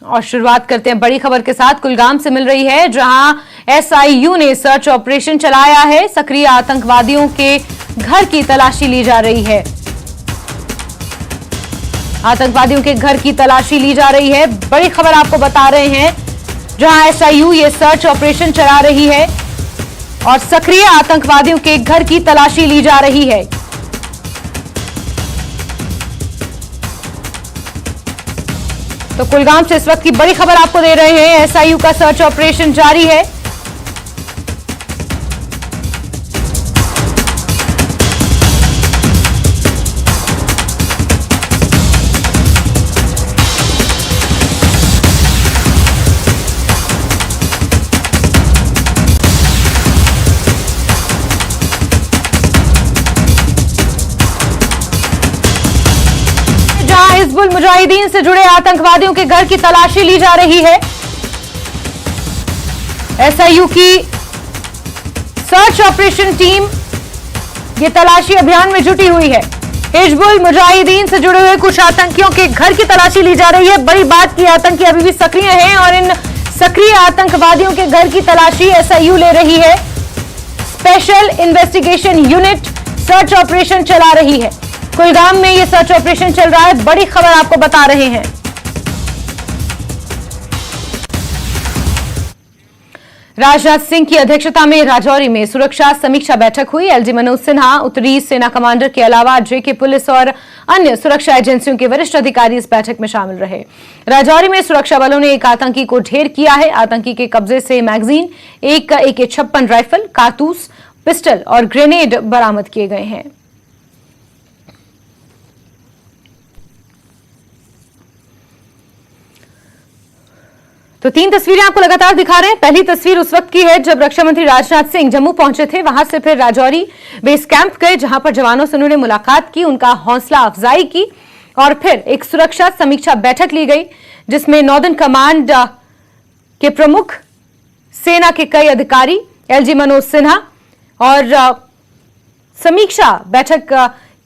और शुरुआत करते हैं बड़ी खबर के साथ। कुलगाम से मिल रही है, जहां एसआईयू ने सर्च ऑपरेशन चलाया है। सक्रिय आतंकवादियों के घर की तलाशी ली जा रही है। आतंकवादियों के घर की तलाशी ली जा रही है। बड़ी खबर आपको बता रहे हैं, जहां एसआईयू ये सर्च ऑपरेशन चला रही है और सक्रिय आतंकवादियों के घर की तलाशी ली जा रही है। तो कुलगाम से इस वक्त की बड़ी खबर आपको दे रहे हैं। एसआईयू का सर्च ऑपरेशन जारी है। हिजबुल मुजाहिदीन से जुड़े आतंकवादियों के घर की तलाशी ली जा रही है। एसआईयू की सर्च ऑपरेशन टीम ये तलाशी अभियान में जुटी हुई है। हिजबुल मुजाहिदीन से जुड़े हुए कुछ आतंकियों के घर की तलाशी ली जा रही है। बड़ी बात की आतंकी अभी भी सक्रिय हैं और इन सक्रिय आतंकवादियों के घर की तलाशी एसआईयू ले रही है। Special investigation unit search operation चला रही है। कुलगाम में यह सर्च ऑपरेशन चल रहा है। बड़ी खबर आपको बता रहे हैं। राजनाथ सिंह की अध्यक्षता में राजौरी में सुरक्षा समीक्षा बैठक हुई। एलजी मनोज सिन्हा, उत्तरी सेना कमांडर के अलावा जेके पुलिस और अन्य सुरक्षा एजेंसियों के वरिष्ठ अधिकारी इस बैठक में शामिल रहे। राजौरी में सुरक्षा बलों ने एक आतंकी को ढेर किया है। आतंकी के कब्जे से मैगजीन, एक AK-56 राइफल, कारतूस, पिस्टल और ग्रेनेड बरामद किए गए हैं। तो 3 तस्वीरें आपको लगातार दिखा रहे हैं। पहली तस्वीर उस वक्त की है जब रक्षा मंत्री राजनाथ सिंह जम्मू पहुंचे थे। वहां से फिर राजौरी बेस कैंप गए, जहां पर जवानों से उन्होंने मुलाकात की, उनका हौसला अफजाई की और फिर एक सुरक्षा समीक्षा बैठक ली गई, जिसमें नॉर्दर्न कमांड के प्रमुख, सेना के कई अधिकारी, एलजी मनोज सिन्हा और समीक्षा बैठक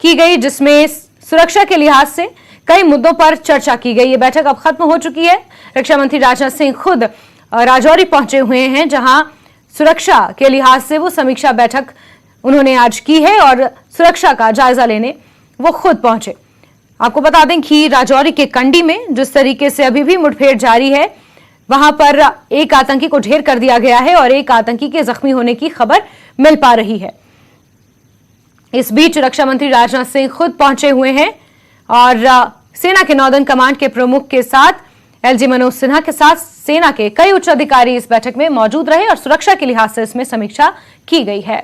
की गई, जिसमें सुरक्षा के लिहाज से कई मुद्दों पर चर्चा की गई। ये बैठक अब खत्म हो चुकी है। रक्षा मंत्री राजनाथ सिंह खुद राजौरी पहुंचे हुए हैं, जहां सुरक्षा के लिहाज से वो समीक्षा बैठक उन्होंने आज की है और सुरक्षा का जायजा लेने वो खुद पहुंचे। आपको बता दें कि राजौरी के कंडी में जिस तरीके से अभी भी मुठभेड़ जारी है, वहां पर एक आतंकी को ढेर कर दिया गया है और एक आतंकी के जख्मी होने की खबर मिल पा रही है। इस बीच रक्षा मंत्री राजनाथ सिंह खुद पहुंचे हुए हैं और सेना के नॉर्दर्न कमांड के प्रमुख के साथ, एलजी मनोज सिन्हा के साथ सेना के कई उच्च अधिकारी इस बैठक में मौजूद रहे और सुरक्षा के लिहाज से इसमें समीक्षा की गई है।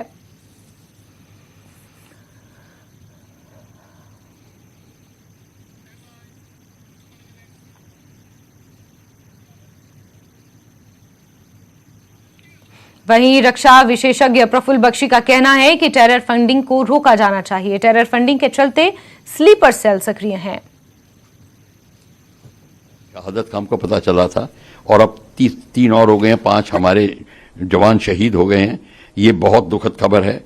वहीं रक्षा विशेषज्ञ प्रफुल्ल बख्शी का कहना है कि टेरर फंडिंग को रोका जाना चाहिए। टेरर फंडिंग के चलते स्लीपर सेल सक्रिय हैं। शहादत का हमको पता चला था और अब 3 और हो गए हैं, 5 हमारे जवान शहीद हो गए हैं। ये बहुत दुखद खबर है।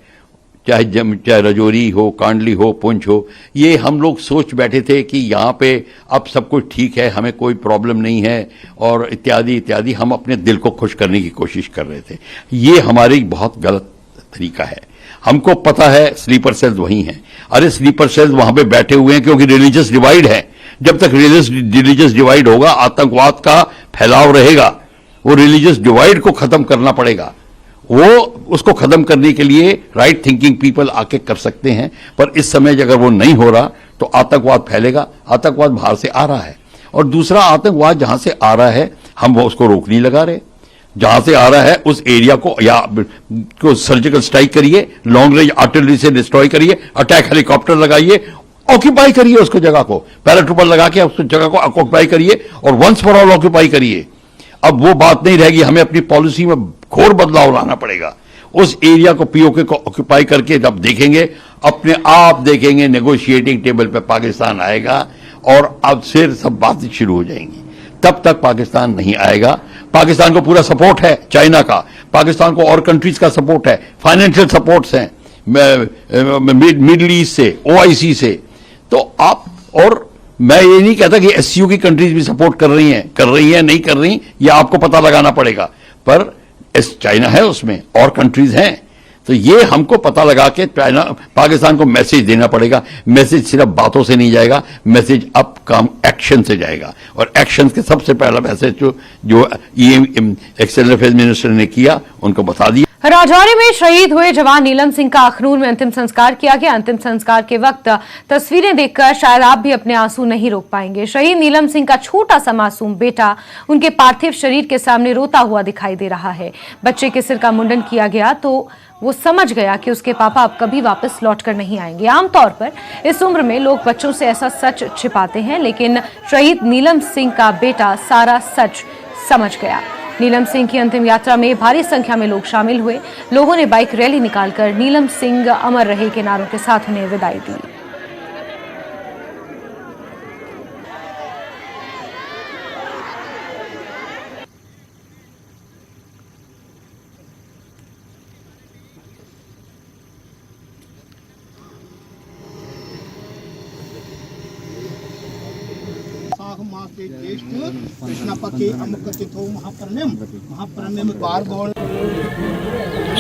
चाहे राजौरी हो, कांडली हो, पुंछ हो, ये हम लोग सोच बैठे थे कि यहाँ पे अब सब कुछ ठीक है, हमें कोई प्रॉब्लम नहीं है और इत्यादि इत्यादि। हम अपने दिल को खुश करने की कोशिश कर रहे थे। ये हमारी बहुत गलत तरीका है। हमको पता है स्लीपर सेल्स वही हैं। अरे स्लीपर सेल्स वहां पे बैठे हुए हैं क्योंकि रिलीजियस डिवाइड है। जब तक रिलीजियस डिवाइड होगा, आतंकवाद का फैलाव रहेगा। वो रिलीजियस डिवाइड को खत्म करना पड़ेगा। वो उसको खत्म करने के लिए राइट थिंकिंग पीपल आके कर सकते हैं, पर इस समय अगर वो नहीं हो रहा तो आतंकवाद फैलेगा। आतंकवाद बाहर से आ रहा है और दूसरा आतंकवाद जहां से आ रहा है हम वो उसको रोक नहीं लगा रहे। जहां से आ रहा है उस एरिया को या को सर्जिकल स्ट्राइक करिए, लॉन्ग रेंज आर्टिलरी से डिस्ट्रॉय करिए, अटैक हेलीकॉप्टर लगाइए, ऑक्यूपाई करिए उसको, जगह को पैराट्रूपर लगा के उस जगह को ऑक्यूपाई करिए और वंस फॉर ऑल ऑक्यूपाई करिए। अब वो बात नहीं रहेगी। हमें अपनी पॉलिसी में घोर बदलाव लाना पड़ेगा। उस एरिया को पीओके को ऑक्यूपाई करके जब देखेंगे, अपने आप देखेंगे नेगोशिएटिंग टेबल पे पाकिस्तान आएगा और अब फिर सब बातें शुरू हो जाएंगी। तब तक पाकिस्तान नहीं आएगा। पाकिस्तान को पूरा सपोर्ट है चाइना का, पाकिस्तान को और कंट्रीज का सपोर्ट है, फाइनेंशियल सपोर्ट्स हैं मिडिल ईस्ट से, OIC से। तो आप और मैं ये नहीं कहता कि एससीओ की कंट्रीज भी सपोर्ट कर रही हैं नहीं कर रही, ये आपको पता लगाना पड़ेगा, पर चाइना है उसमें और कंट्रीज हैं, तो ये हमको पता लगा के चाइना पाकिस्तान को मैसेज देना पड़ेगा। मैसेज सिर्फ बातों से नहीं जाएगा, मैसेज अब काम एक्शन से जाएगा, और एक्शन के सबसे पहला मैसेज जो एक्सटर्नल अफेयर्स मिनिस्टर ने किया, उनको बता दिया। राजौरी में शहीद हुए जवान नीलम सिंह का अखनूर में अंतिम संस्कार किया गया। अंतिम संस्कार के वक्त तस्वीरें देखकर शायद आप भी अपने आंसू नहीं रोक पाएंगे। शहीद नीलम सिंह का छोटा सा मासूम बेटा उनके पार्थिव शरीर के सामने रोता हुआ दिखाई दे रहा है। बच्चे के सिर का मुंडन किया गया तो वो समझ गया कि उसके पापा अब कभी वापस लौटकर नहीं आएंगे। आमतौर पर इस उम्र में लोग बच्चों से ऐसा सच छिपाते हैं, लेकिन शहीद नीलम सिंह का बेटा सारा सच समझ गया। नीलम सिंह की अंतिम यात्रा में भारी संख्या में लोग शामिल हुए। लोगों ने बाइक रैली निकालकर नीलम सिंह अमर रहे के नारों के साथ उन्हें विदाई दी।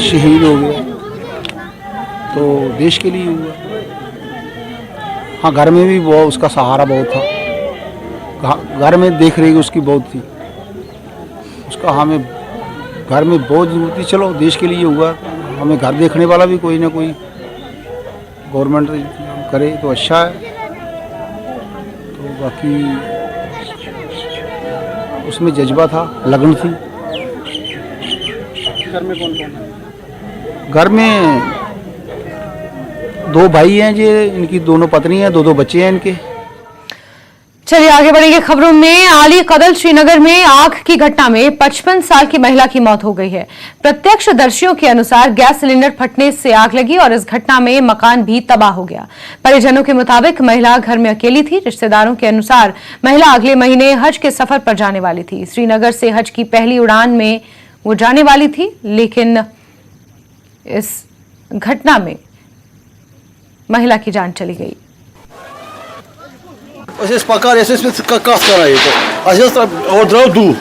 शहीद हो गया तो देश के लिए हुआ। हाँ, घर में भी वो उसका सहारा बहुत था, घर में देख रही उसकी बहुत थी, उसका हमें घर में बहुत जरूरत थी। चलो देश के लिए हुआ, हमें घर देखने वाला भी कोई ना कोई गवर्नमेंट करे तो अच्छा है। तो बाकी उसमें जज्बा था, लगन थी। घर में कौन कौन है? घर में 2 भाई हैं जी, इनकी दोनों पत्नी हैं, 2 बच्चे हैं इनके। चलिए आगे बढ़ेंगे खबरों में। आली कदल श्रीनगर में आग की घटना में 55 साल की महिला की मौत हो गई है। प्रत्यक्षदर्शियों के अनुसार गैस सिलेंडर फटने से आग लगी और इस घटना में मकान भी तबाह हो गया। परिजनों के मुताबिक महिला घर में अकेली थी। रिश्तेदारों के अनुसार महिला अगले महीने हज के सफर पर जाने वाली थी। श्रीनगर से हज की पहली उड़ान में वो जाने वाली थी, लेकिन इस घटना में महिला की जान चली गई। पकार कत कर और द्रव दूर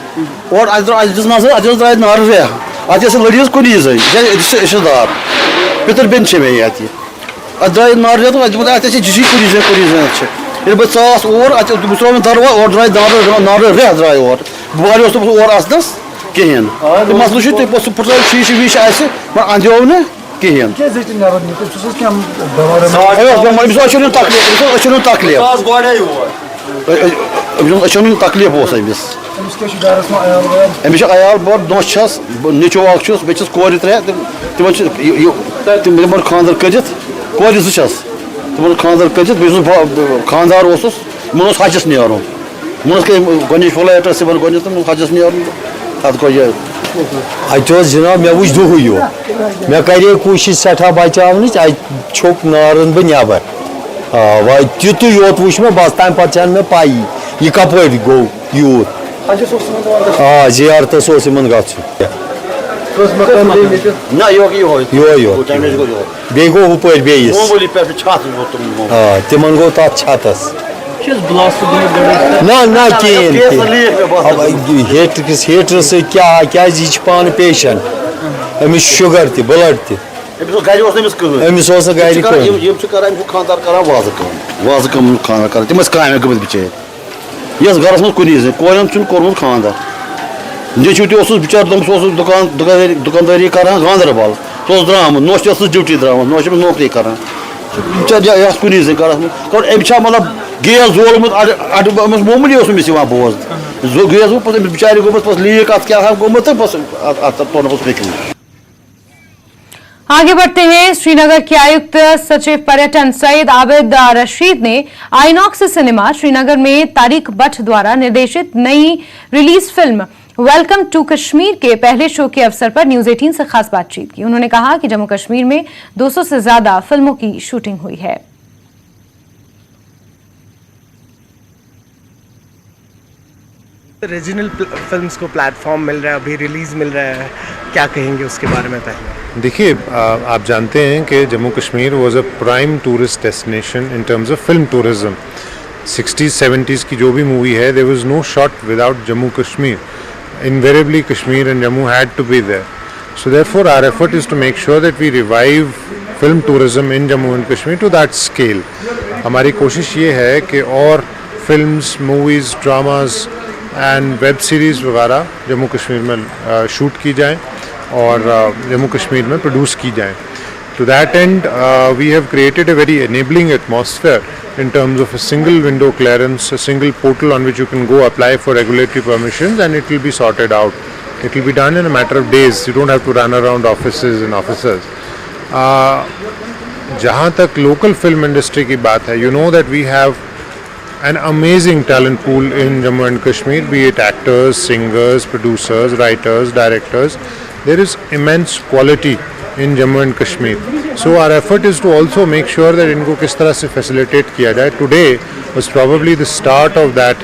और द्राय नार रेह अत लड़ीज कुन रिश्तेदार पितर बेन मे ये द्राय नार रेह तो जिसी कुन बह ास और त्रोव दरवा और द्राय नार रेह द्राय और बह और अस कहें मसल पुर शीश वीश अंदो न कहें तकलीफ तकलीफ अमिस अयाल बोर दोस नीचो बेस कोर 3 तिम खानदार करित कोर 2 तिम खानदार करित खानदार मन हजस नीर गो फ्लाइट गो हजस नीर तब गो यह जनाब मे वो दुह यो मे करे कोशिश सठा बचावन छोक नारन बह नबर व तुत योत वो मे बस तम पे मे पाई यह कप गो यूत जियारतस बे गो हुपर बेस तिमन गो तथ छतस ना हीटर से क्या पान पेशेंट अमिस शुगर त ब्लड तमिस गर खानदार वाज कम खानदार तम काम गमत बिचार यस घर मज कुन कोरन कोर्मुत खानदार नीचू तस बिचार दुकानदारी करान गांदरबल सो द्राम नोश ड्यूटी द्राम नोश नौकरी करान बिचार कुन घर मतलब गैस जोलमुत मामूली अमिस बोज गैस वो बिचार गोमुत लीक अत क्या गोमुत तो आगे बढ़ते हैं। श्रीनगर के आयुक्त सचिव पर्यटन सईद आबिद रशीद ने आइनॉक्स सिनेमा श्रीनगर में तारिक बट द्वारा निर्देशित नई रिलीज फिल्म वेलकम टू कश्मीर के पहले शो के अवसर पर न्यूज 18 से खास बातचीत की। उन्होंने कहा कि जम्मू कश्मीर में 200 से ज्यादा फिल्मों की शूटिंग हुई है। रीजनल फिल्म्स को प्लेटफॉर्म मिल रहा है, अभी रिलीज मिल रहा है, क्या कहेंगे उसके बारे में? पहले देखिए, आप जानते हैं कि Jammu Kashmir was a prime tourist destination in terms of film tourism. 60s 70s की जो भी मूवी है, there was no shot without Jammu Kashmir. Invariably Kashmir and Jammu had to be there. So therefore our effort is to make sure that we revive film tourism in Jammu and Kashmir to that scale. हमारी कोशिश ये है कि और films, movies, dramas and web series वगैरह जम्मू कश्मीर में shoot की जाएं और जम्मू कश्मीर में प्रोड्यूस की जाएं. To that end, we have created a very enabling atmosphere in terms of a single window clearance, a single portal on which you can go apply for regulatory permissions, and it will be sorted out. It will be done in a matter of days. You don't have to run around offices and offices. जहाँ तक local film industry की बात है, you know that we have an amazing talent pool in Jammu and Kashmir, be it actors, singers, producers, writers, directors. There is immense quality in Jammu and Kashmir. So our effort is to also make sure that इनको किस तरह से facilitate किया जाए. Today was probably the start of that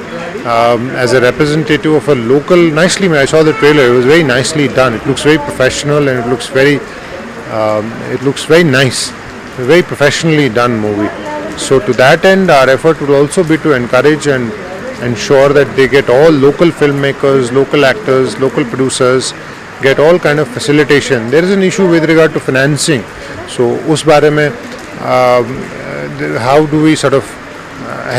as a representative of a local, nicely made. I saw the trailer, it was very nicely done. It looks very professional and it looks very nice. A very professionally done movie. So to that end, our effort would also be to encourage and ensure that they get all local filmmakers, local actors, local producers, get all kind of facilitation. There is an issue with regard to financing. So उस बारे में how do we sort of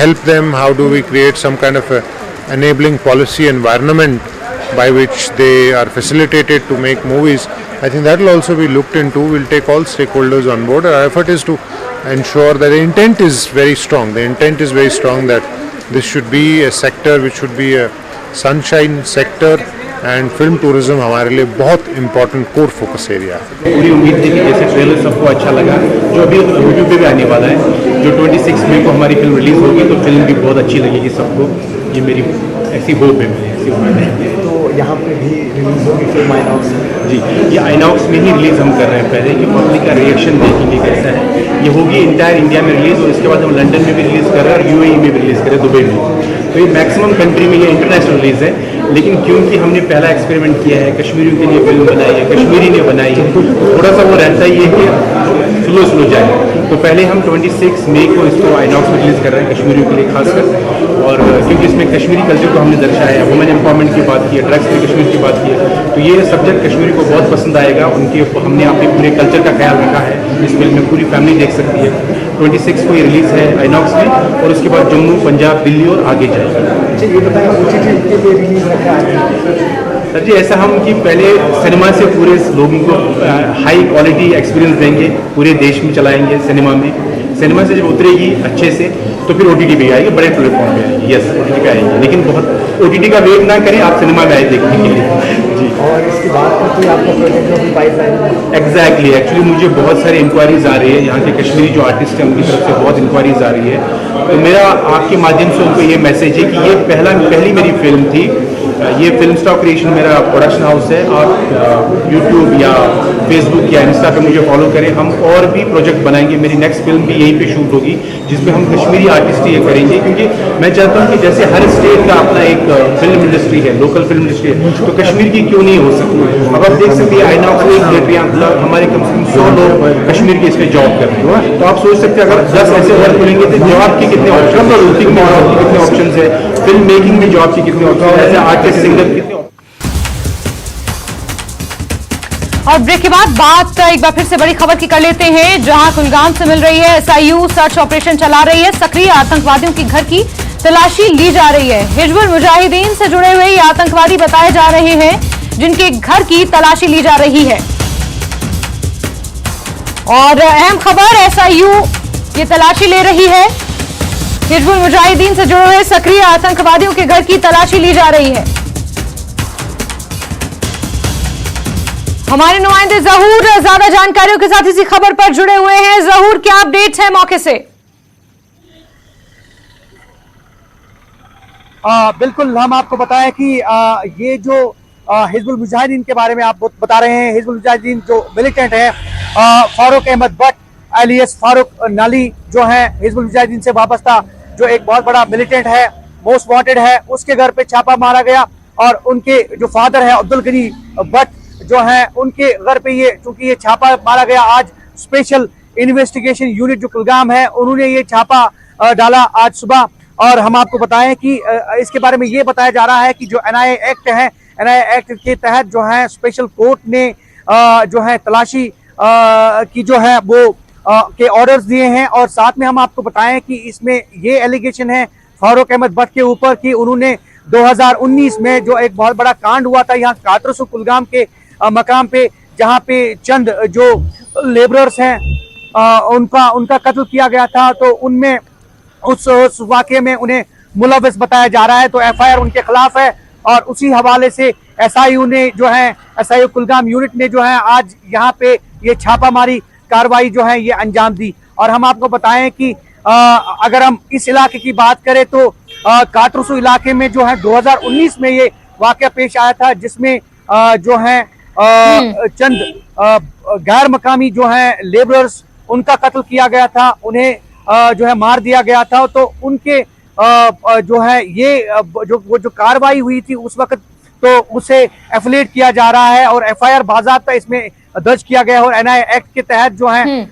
help them? How do we create some kind of a enabling policy environment by which they are facilitated to make movies? I think that will also be looked into. We'll take all stakeholders on board. Our effort is to ensure that the intent is very strong. The intent is very strong that this should be a sector which should be a sunshine sector, and film tourism हमारे लिए बहुत important core focus area है. पूरी उम्मीद थी कि जैसे trailer सबको अच्छा लगा, जो अभी यूट्यूब पे भी आने वाला है, जो 26 मई को हमारी फिल्म रिलीज़ होगी तो फिल्म भी बहुत अच्छी लगेगी सबको. ये मेरी ऐसी होप है, मेरी ऐसी उम्मीद है. तो यहाँ पे भी रिलीज़ होगी फिल्म आइनॉक्स में? जी, ये आइनॉक्स में ही रिलीज़ हम कर रहे हैं पहले, कि पब्लिक का रिएक्शन देखेंगे कैसा है. ये होगी इंटायर इंडिया में रिलीज़, और इसके बाद हम लंदन में भी रिलीज़ कर रहे हैं और UAE में भी रिलीज़ कर रहे हैं, दुबई में. तो ये मैक्सिमम कंट्री में ये इंटरनेशनल रिलीज़ है. लेकिन क्योंकि हमने पहला एक्सपेरिमेंट किया है, कश्मीरियों के लिए फिल्म बनाई है, कश्मीरी ने बनाई है, तो थोड़ा सा वो रहता ही है कि स्लो जाए. तो पहले हम 26 मई को इसको आइनॉक्स में रिलीज़ कर रहे हैं कश्मीरियों के लिए खासकर. और क्योंकि इसमें कश्मीरी कल्चर को हमने दर्शाया है, वुमेन एम्पावरमेंट की बात की है, ड्रग्स में कश्मीर की बात की है, तो ये सब्जेक्ट कश्मीरी को बहुत पसंद आएगा. उनके हमने अपने पूरे कल्चर का ख्याल रखा है. इस फिल्म में पूरी फैमिली देख सकती है. 26 को ये रिलीज़ है आइनॉक्स में, और उसके बाद जम्मू, पंजाब, दिल्ली और आगे जाएगा. ये बताएं OTT के लिए रिलीज़ रखा है सर जी? ऐसा हम कि पहले सिनेमा से पूरे लोगों को हाई क्वालिटी एक्सपीरियंस देंगे, पूरे देश में चलाएंगे सिनेमा में. सिनेमा से जब उतरेगी अच्छे से तो फिर OTT पे आएगी, बड़े प्लेटफॉर्म पे आएगी. यस, OTT पे आएगी, लेकिन बहुत OTT का वेट ना करें, आप सिनेमा में आए देखने के लिए. जी. और इसकी बात करते हैं आपका प्रोजेक्ट जो भी पाइपलाइन. एग्जैक्टली, एक्चुअली मुझे बहुत सारे इंक्वायरीज आ रही है. यहाँ के कश्मीरी जो आर्टिस्ट हैं उनकी तरफ से बहुत इंक्वायरीज आ रही है. तो मेरा आपके माध्यम से उनको ये मैसेज है कि ये पहली मेरी फिल्म थी. ये फिल्म स्टॉक क्रिएशन मेरा प्रोडक्शन हाउस है. आप यूट्यूब या फेसबुक या इंस्टा पे मुझे फॉलो करें. हम और भी प्रोजेक्ट बनाएंगे. मेरी नेक्स्ट फिल्म भी यहीं पे शूट होगी, जिसमें हम कश्मीरी आर्टिस्ट ये करेंगे, क्योंकि मैं चाहता हूँ कि जैसे हर स्टेट का अपना एक फिल्म इंडस्ट्री है, लोकल फिल्म इंडस्ट्री है, तो कश्मीर की क्यों नहीं हो सकती. अब आप देख सकते हैं आइनॉक्स में एक थिएटर यहाँ खुला, हमारे कम से कम 100 लोग कश्मीर के इस पर जॉब कर रहे हैं. तो आप सोच सकते हैं अगर 10 ऐसे और खुलेंगे तो जॉब के कितने ऑप्शन, प्रोड्यूसिंग में जॉब के कितने ऑप्शन है, फिल्म मेकिंग में जॉब के कितने ऑप्शन है, ऐसे आर्टिस्ट सिंगर कितने. और ब्रेक के बाद बात एक बार फिर से बड़ी खबर की कर लेते हैं, जहां कुलगाम से मिल रही है. SIU सर्च ऑपरेशन चला रही है. सक्रिय आतंकवादियों की घर की तलाशी ली जा रही है. हिजबुल मुजाहिदीन से जुड़े हुए ये आतंकवादी बताए जा रहे हैं, जिनके घर की तलाशी ली जा रही है. और अहम खबर, SIU ये तलाशी ले रही है. हिजबुल मुजाहिदीन से जुड़े हुए सक्रिय आतंकवादियों के घर की तलाशी ली जा रही है. हमारे नुमाइंदे जहूर ज्यादा जानकारियों के साथ इसी खबर पर जुड़े हुए हैं. जहूर, क्या अपडेट्स है मौके से? बिल्कुल, हम आपको बताएं कि ये जो हिजबुल मुजाहिदीन के बारे में आप बता रहे हैं. हिजबुल मुजाहिदीन जो मिलिटेंट है फारूक अहमद भट्ट एलियस फारूक नाली, जो है हिजबुल मुजाहिदीन से वाबस्ता जो एक बहुत बड़ा मिलिटेंट है, मोस्ट वांटेड है, उसके घर पे छापा मारा गया. और उनके जो फादर है अब्दुल गनी भट्ट जो है, उनके घर पे ये चूंकि ये छापा मारा गया. आज स्पेशल इन्वेस्टिगेशन यूनिट जो कुलगाम है, उन्होंने ये छापा डाला आज सुबह. और हम आपको बताएं कि इसके बारे में ये बताया जा रहा है कि जो एनआईए एक्ट है, एनआईए एक्ट के तहत जो है स्पेशल कोर्ट ने जो है तलाशी की जो है वो के ऑर्डर्स दिए हैं। और साथ में हम आपको बताएं कि इसमें ये एलिगेशन है फारूक अहमद भट्ट के ऊपर कि उन्होंने 2019 में जो एक बहुत बड़ा कांड हुआ था यहाँ काटरसू कुलगाम के मकाम पे, जहाँ पे चंद जो लेबरर्स हैं उनका कत्ल किया गया था, तो उनमें उस वाकये में उन्हें मुलविस बताया जा रहा है। तो एफआईआर उनके खिलाफ है और उसी हवाले से एसआईयू ने जो है एसआईयू कुलगाम यूनिट ने जो है आज यहाँ पे ये छापामारी कार्रवाई जो है ये अंजाम दी। और हम आपको बताएं कि अगर हम इस इलाके की बात करें तो काटरसू इलाके में जो है 2019 में ये वाकया पेश आया था, जिसमें जो है चंद गैर मकामी जो है लेबरर्स उनका कत्ल किया गया था, उन्हें जो है मार दिया गया था। तो उनके जो है ये जो कार्रवाई हुई थी उस वक्त, तो उसे एफिलिएट किया जा रहा है और एफआईआर बाज़ाब्ता इसमें दर्ज किया गया है। और एनआईए एक्ट के तहत जो है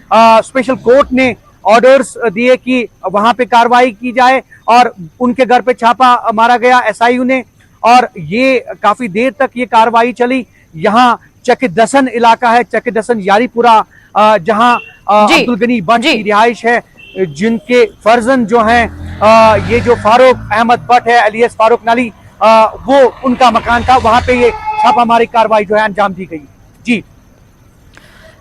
स्पेशल कोर्ट ने ऑर्डर्स दिए कि वहां पे कार्रवाई की जाए और उनके घर पे छापा मारा गया एसआईयू ने। और ये काफी देर तक ये कार्रवाई चली। यहाँ चकिदसन इलाका है, चकिदसन यारीपुरा, जहाँ अब्दुल गनी भट्ट की रिहाइश है, जिनके फर्जन जो हैं ये जो फारूक अहमद भट्ट है एलियस फारूक नाली, वो उनका मकान था, वहां पे ये छापामारी कार्रवाई जो है अंजाम दी गई। जी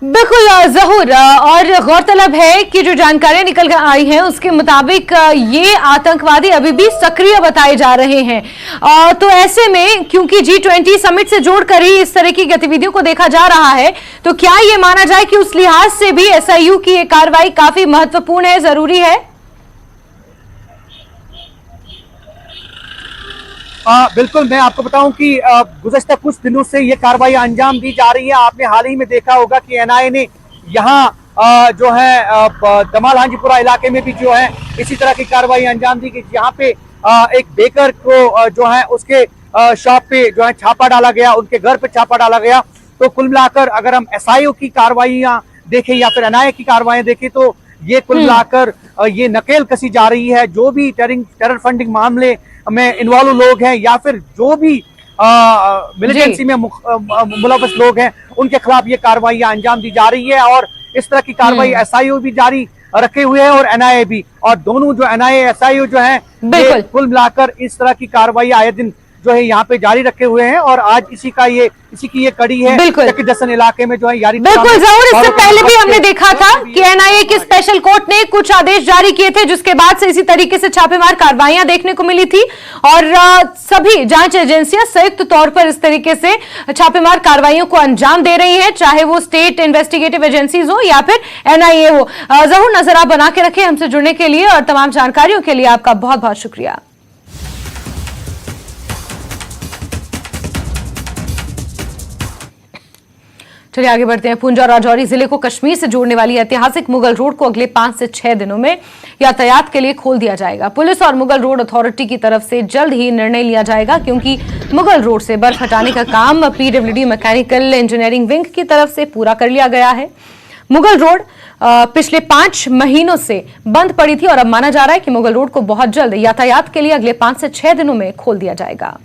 बिल्कुल जहूर, और गौरतलब है कि जो जानकारियां निकल कर आई हैं उसके मुताबिक ये आतंकवादी अभी भी सक्रिय बताए जा रहे हैं। तो ऐसे में क्योंकि G20 समिट से जोड़कर ही इस तरह की गतिविधियों को देखा जा रहा है, तो क्या ये माना जाए कि उस लिहाज से भी एसआईयू की ये कार्रवाई काफी महत्वपूर्ण है, जरूरी है? बिल्कुल, मैं आपको बताऊं कि गुज़श्ता कुछ दिनों से ये कार्रवाई अंजाम दी जा रही है। आपने हाल ही में देखा होगा कि एनआईए ने यहाँ जो है दमाल हांजीपुरा इलाके में भी जो है इसी तरह की कार्रवाई अंजाम दी गई। यहाँ पे एक बेकर को जो है उसके शॉप पे जो है छापा डाला गया, उनके घर पे छापा डाला गया। तो कुल मिलाकर अगर हम एसआईओ की कार्रवाइयां देखें या फिर एनआईए की कार्रवाइयां देखें, तो ये कुल मिलाकर ये नकेल कसी जा रही है। जो भी टेरर फंडिंग मामले में इन्वॉल्व लोग हैं या फिर जो भी मिलिटेंसी में मुलविस लोग हैं, उनके खिलाफ ये कार्रवाइयां अंजाम दी जा रही है। और इस तरह की कार्रवाई एसआईओ भी जारी रखे हुए हैं और एनआईए भी, और दोनों जो एनआईए एसआईओ जो है कुल मिलाकर इस तरह की कार्रवाई आए दिन जो है यहाँ पे जारी रखे हुए हैं। और आज इसी की ये कड़ी है चकिदसन इलाके में जो है यारी। बिल्कुल जरूर, इससे पहले भी हमने देखा था कि एनआईए की स्पेशल कोर्ट ने कुछ आदेश जारी किए थे, जिसके बाद से इसी तरीके से छापेमार कार्रवाइयां देखने को मिली थी। और सभी जांच एजेंसियां संयुक्त तौर पर इस तरीके से छापेमार कार्रवाइयों को अंजाम दे रही है, चाहे वो स्टेट इन्वेस्टिगेटिव एजेंसीज हो या फिर एनआईए हो। जरूर नजर आप बना के रखें हमसे जुड़ने के लिए, और तमाम जानकारियों के लिए आपका बहुत बहुत शुक्रिया। चलिए आगे बढ़ते हैं। पुंछ और राजौरी जिले को कश्मीर से जोड़ने वाली ऐतिहासिक मुगल रोड को अगले 5 से 6 दिनों में यातायात के लिए खोल दिया जाएगा। पुलिस और मुगल रोड अथॉरिटी की तरफ से जल्द ही निर्णय लिया जाएगा, क्योंकि मुगल रोड से बर्फ हटाने का काम पीडब्ल्यूडी मैकेनिकल इंजीनियरिंग विंग की तरफ से पूरा कर लिया गया है। मुगल रोड पिछले 5 महीनों से बंद पड़ी थी और अब माना जा रहा है कि मुगल रोड को बहुत जल्द यातायात के लिए अगले 5 से 6 दिनों में खोल दिया जाएगा।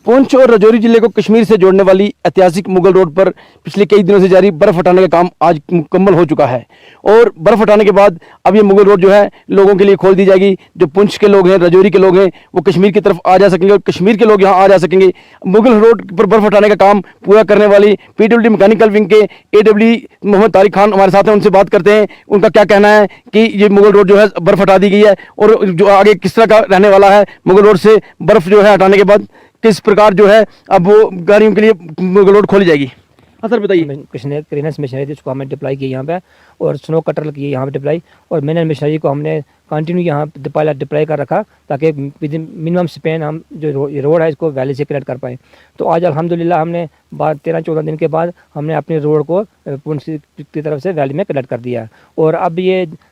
पुंछ और राजौरी जिले को कश्मीर से जोड़ने वाली ऐतिहासिक मुगल रोड पर पिछले कई दिनों से जारी बर्फ हटाने का काम आज मुकम्मल हो चुका है। और बर्फ हटाने के बाद अब ये मुगल रोड जो है लोगों के लिए खोल दी जाएगी। जो पुंछ के लोग हैं, राजौरी के लोग हैं, वो कश्मीर की तरफ आ जा सकेंगे और कश्मीर के लोग यहाँ आ जा सकेंगे। मुगल रोड पर बर्फ हटाने का काम पूरा करने वाली पीडब्ल्यूडी मैकेनिकल विंग के एडब्ल्यू मोहम्मद तारिक खान हमारे साथ हैं, उनसे बात करते हैं उनका क्या कहना है कि ये मुगल रोड जो है बर्फ हटा दी गई है और जो आगे किस तरह का रहने वाला है। मुगल रोड से बर्फ जो है हटाने के बाद किस प्रकार जो है अब वो गाड़ियों के लिए मुगल रोड खोली जाएगी। हाँ सर बताइए। क्रेनस मशीनरी जिसको हमने डिप्लाई की यहाँ पे, और स्नो कटर की यहाँ पे डिप्लाई, और मैन मशीनरी को हमने कंटिन्यू यहाँ डिप्लाई कर रखा ताकि मिनिमम स्पेन हम जो रोड है इसको वैली से कनेक्ट कर पाए। तो आज अल्हम्दुलिल्लाह हमने 13-14 दिन के बाद हमने अपनी रोड को पुंछ की तरफ से वैली में कनेक्ट कर दिया। और अब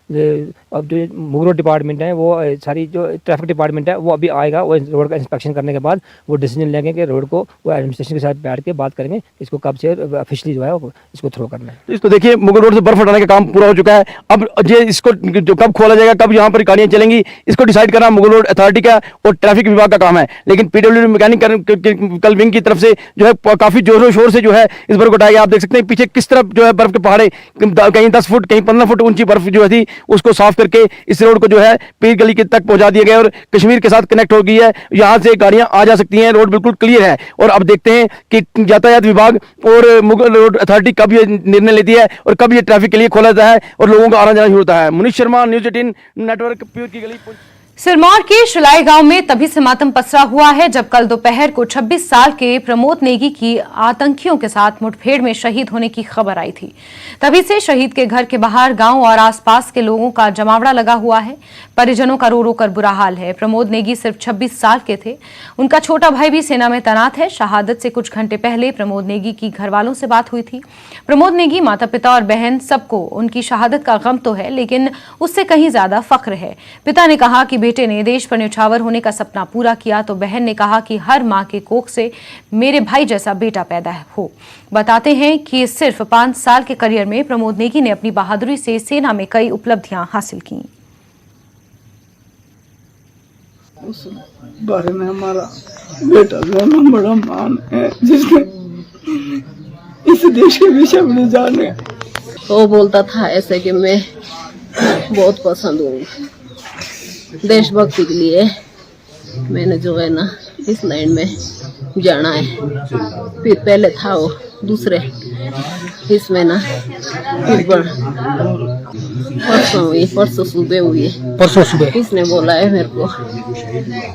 जो मुगल रोड डिपार्टमेंट है, वो सारी जो ट्रैफिक डिपार्टमेंट है वो अभी आएगा, वो रोड का इंस्पेक्शन करने के बाद वो डिसीजन लेंगे कि रोड को वो एडमिनिस्ट्रेशन के साथ बैठ के बात करेंगे इसको कब से ऑफिशियली जो है इसको थ्रो करना है। तो इसको देखिए, मुगल रोड से बर्फ हटाने का काम पूरा हो चुका है। अब ये इसको जो कब खोला जाएगा, कब यहाँ पर गाड़ियाँ चलेंगी, इसको डिसाइड करना मुगल रोड अथॉरिटी का और ट्रैफिक विभाग का काम है। लेकिन पीडब्ल्यूडी मैकेनिकल विंग की तरफ से जो है काफी जोरों शोर से जो है इस बर्फ को उठाया गया। आप देख सकते हैं पीछे किस तरफ जो है बर्फ के पहाड़े, कहीं 10 फुट कहीं 15 फुट ऊंची बर्फ जो है थी उसको साफ करके इस रोड को जो है पीर गली के तक पहुंचा दिया गया और कश्मीर के साथ कनेक्ट हो गई है। यहाँ से गाड़ियां आ जा सकती हैं, रोड बिल्कुल क्लियर है। और अब देखते हैं कि यातायात विभाग और मुगल रोड अथॉरिटी कब ये निर्णय लेती है और कब ये ट्रैफिक के लिए खोला जाता है और लोगों का आना जाना शुरू होता है। मुनीष शर्मा, न्यूज़ 18 नेटवर्क, पीर की गली। सिरमौर के शिलाई गांव में तभी से मातम पसरा हुआ है जब कल दोपहर को 26 साल के प्रमोद नेगी की आतंकियों के साथ मुठभेड़ में शहीद होने की खबर आई थी। तभी से शहीद के घर के बाहर गांव और आसपास के लोगों का जमावड़ा लगा हुआ है। परिजनों का रो रो कर बुरा हाल है। प्रमोद नेगी सिर्फ 26 साल के थे। उनका छोटा भाई भी सेना में तैनात है। शहादत से कुछ घंटे पहले प्रमोद नेगी की घर वालों से बात हुई थी। प्रमोद नेगी माता पिता और बहन सबको उनकी शहादत का गम तो है, लेकिन उससे कहीं ज्यादा फख्र है। पिता ने कहा कि बेटे ने देश पर न्यौछावर होने का सपना पूरा किया, तो बहन ने कहा कि हर मां के कोख से मेरे भाई जैसा बेटा पैदा हो। बताते हैं कि सिर्फ 5 साल के करियर में प्रमोद नेगी ने अपनी बहादुरी से सेना में कई उपलब्धियां हासिल की। उस बारे में हमारा बेटा जो है ना बड़ा मान है, जिसने इस देश के विषय में जाने। वो बोलता था ऐसे कि मैं बहुत पसंद हूँ देशभक्ति के लिए, मैंने जो है ना इस लाइन में जाना है। फिर पहले था वो दूसरे इसमें ना, फिर परसों सुबह इसने बोला है मेरे को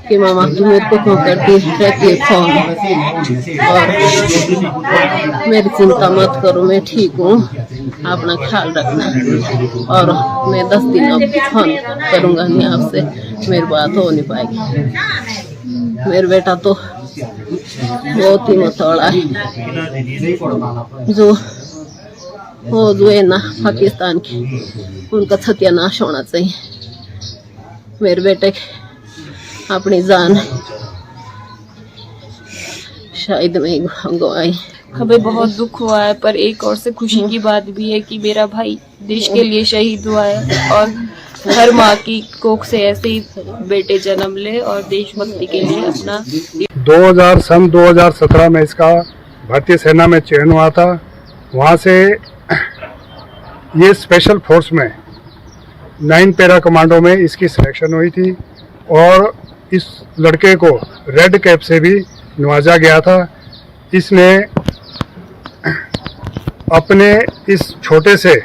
कि मामा तू मेरे को क्यों करती रहती है फोन, और मेरी चिंता मत करो, मैं ठीक हूँ, अपना ख्याल रखना, और मैं 10 दिन अब फोन करूँगा नहीं आपसे, मेरी बात हो नहीं पाएगी। मेरा बेटा तो बहुत ही मतौड़ा है, जो है ना पाकिस्तान की, उनका सत्यानाश होना चाहिए। मेरे बेटे अपनी जान शायद में गंवाई। हमें बहुत दुख हुआ है, पर एक और से खुशी की बात भी है कि मेरा भाई देश के लिए शहीद हुआ है, और हर माँ की कोख से ऐसे ही बेटे जन्म ले और देशभक्ति के लिए अपना। 2017 में इसका भारतीय सेना में चयन हुआ था। वहाँ से ये स्पेशल फोर्स में 9 पैरा कमांडो में इसकी सिलेक्शन हुई थी, और इस लड़के को रेड कैप से भी नवाजा गया था। इसने अपने इस छोटे से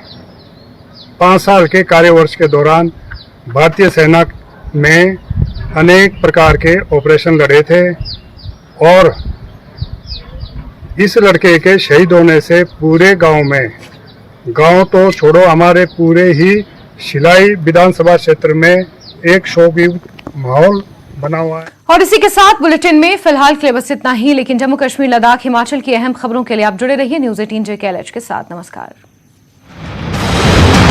5 साल के कार्यवर्ष के दौरान भारतीय सेना में अनेक प्रकार के ऑपरेशन लड़े थे, और इस लड़के के शहीद होने से पूरे गांव में, गांव तो छोड़ो हमारे पूरे ही शिलाई विधानसभा क्षेत्र में एक शोकयुक्त माहौल बना हुआ है। और इसी के साथ बुलेटिन में फिलहाल के लिए बस इतना ही, लेकिन जम्मू कश्मीर, लद्दाख, हिमाचल की अहम खबरों के लिए आप जुड़े रहिए न्यूज़ 18 JKLH के साथ। नमस्कार।